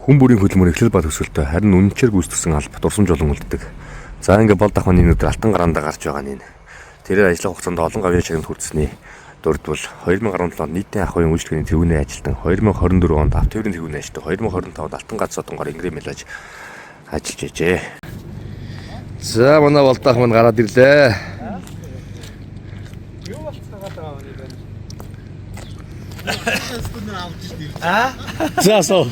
Хүн бүрийн хөдөлмөр эхлэл ба төсөлтөй харин үнэнчээр гүйцэтгсэн албат урсамж олон үлддэг. За ингээ бол дахманы өнөөдөр алтан гараандаа гарч байгаа нь. Тэрээр ажиллах хугацаанд олон гавьяа шагнад хүртсэний дурдвал 2017 онд нийтийн ах уян үйлчлэгээний тэргүүнээ ажилтан 2024 онд авто тээврийн тэргүүнээ ажилтан 2025 онд алтан гац содонгоор ингрэм мэлж ажиллаж байжээ. За манай бол дах маань гараад ирлээ. Юу болцгоод байгаа юм бэ? За соо.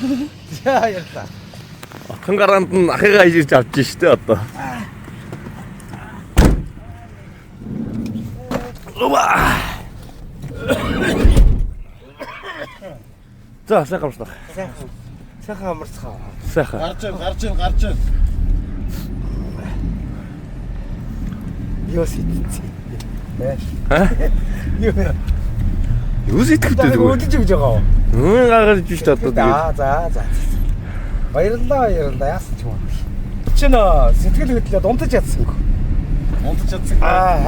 За ярьлаа. Алтан гараанд нь ахыгаа ирж авч штэ одоо. За сайхан амарцгаа. Сайхан амарцгаа. Сайхан. Гарч. Юу сэтгцээ. Юу сэтгэвтэй зүгээр. Өдөж өгж байгаа. Гаргаж биш одоо тэгээд. За. Баярлалаа. Яасан ч юм уу. Чи нөө сэтгэл хөдлөлөд унтаж ядсан.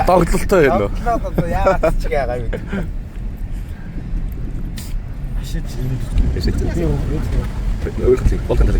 Догтлолтой юм уу? Одоо яагаад ч яагаа юу. Ашиж юм. Өөрчлөе. Болон дээр.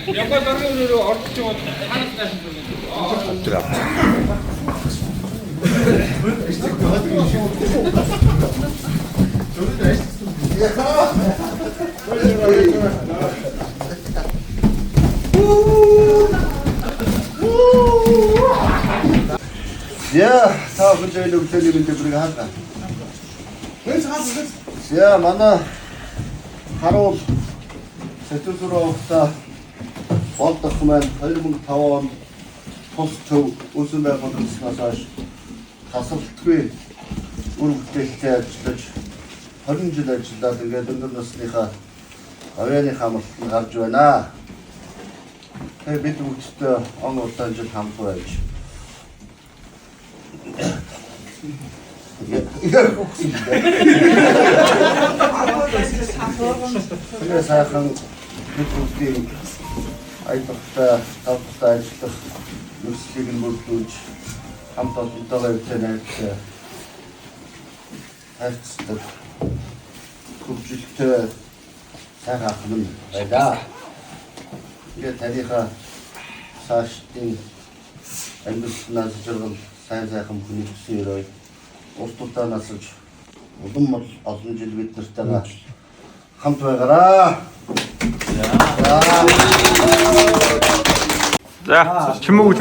Япон дөрөөр орчих юм бол ханаас таашин байна. Ja, та бүхэн өглөөний мэндийг бүрийг хаалгаа. Ja, манай харуу сэтгүүлрүүхта болдох маань 2005 онд тус төв үүсэн байгууллагаас хойш тасралтгүй үр бүтээлтэй ажиллаж 20 жил ажиллаад ингээд өндөр насныхаа авианы хамралтанд гарч байна. Тэгээд бид бүгдтэй он удаан жил хамт байж Я сайхан бидний айдахта тавтаа ажиллах нүслийг нь мөрдүүлж хамт олонтойгоо хэлээд хайрцдаг хөгжилтэй сайхан ах минь байлаа. Тэгээд тарихаа цаашдын амьдралнаас зэрэг сайхан хүний хүссэн өрөө улс тутаа насалж улам олон жил бид нартай хамт байгаараа. За чимээг.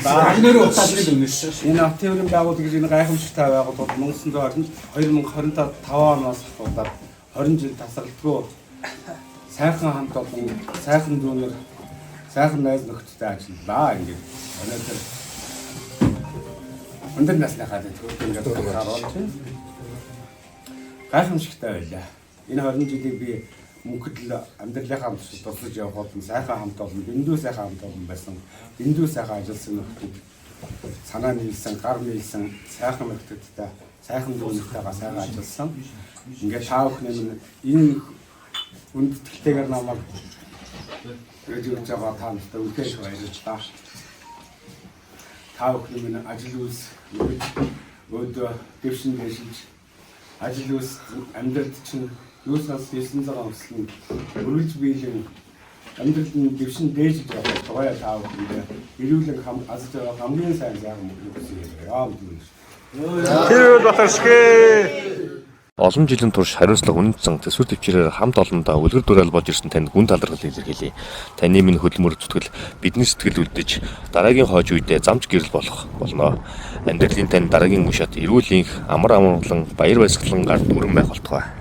Агнэрөө утасны дүнээс. Энэ авто тээврийн байгууллага гэж энэ гайхамшигтай байгууллага Монголд орно 2025 оноос ахуулаад 20 жил тасралтгүй сайхан хамт олон сайхан дүүнэр сайхан найз нөхдөдтэй ажиллаа ингээд. Өнөөдөр өндөр насныхаа төлөвлөлт ингээд гаргаж гайхамшигтай байлаа. Энэ 20 жилийг би мөнхөд л амьдралынхаа тусалж явах бол сайхан хамт олон дэндүү сайхан хамт олон байсан. Дэндүү сайхан ажилласан нөхдөд санаа нийлсэн, гар нийлсэн сайхан нөхдөдтэй сайхан дүүнэртэйгээ сайхан ажилласан. Ингээд та бүхний энэ үндэтгэлтэйгээр намайг өдөрж байгаа та нартай үлдээж баярлалаа. Та бүхний минь ажил үйлс өдөө дэвшин дэшилж ажил үйлс амьдралд чинь юусаас 900 онцлог өргөж биелэн амьдралд нь дэвшин дээж байгаа тугай та бүхэнд эрүүлэн аз жаргал хамгийн сайн мөнгө хүсье. Тэр батаршгэ. Олон жилийн турш хариуцлага үнэнсэн төсвөр төвчрээр хамт олондоо үлгэр дуурайл болж ирсэн танд гүн талархал илэрхийлье. Таны минь хөдөлмөр зүтгэл бидний сэтгэл үлдэж дараагийн хойж үедээ замч гэрэл болох болно. Амьдралын тань дараагийн үе шат эрүүл энх амар амгалан баяр баясгалан гард өрөн байх болтугай.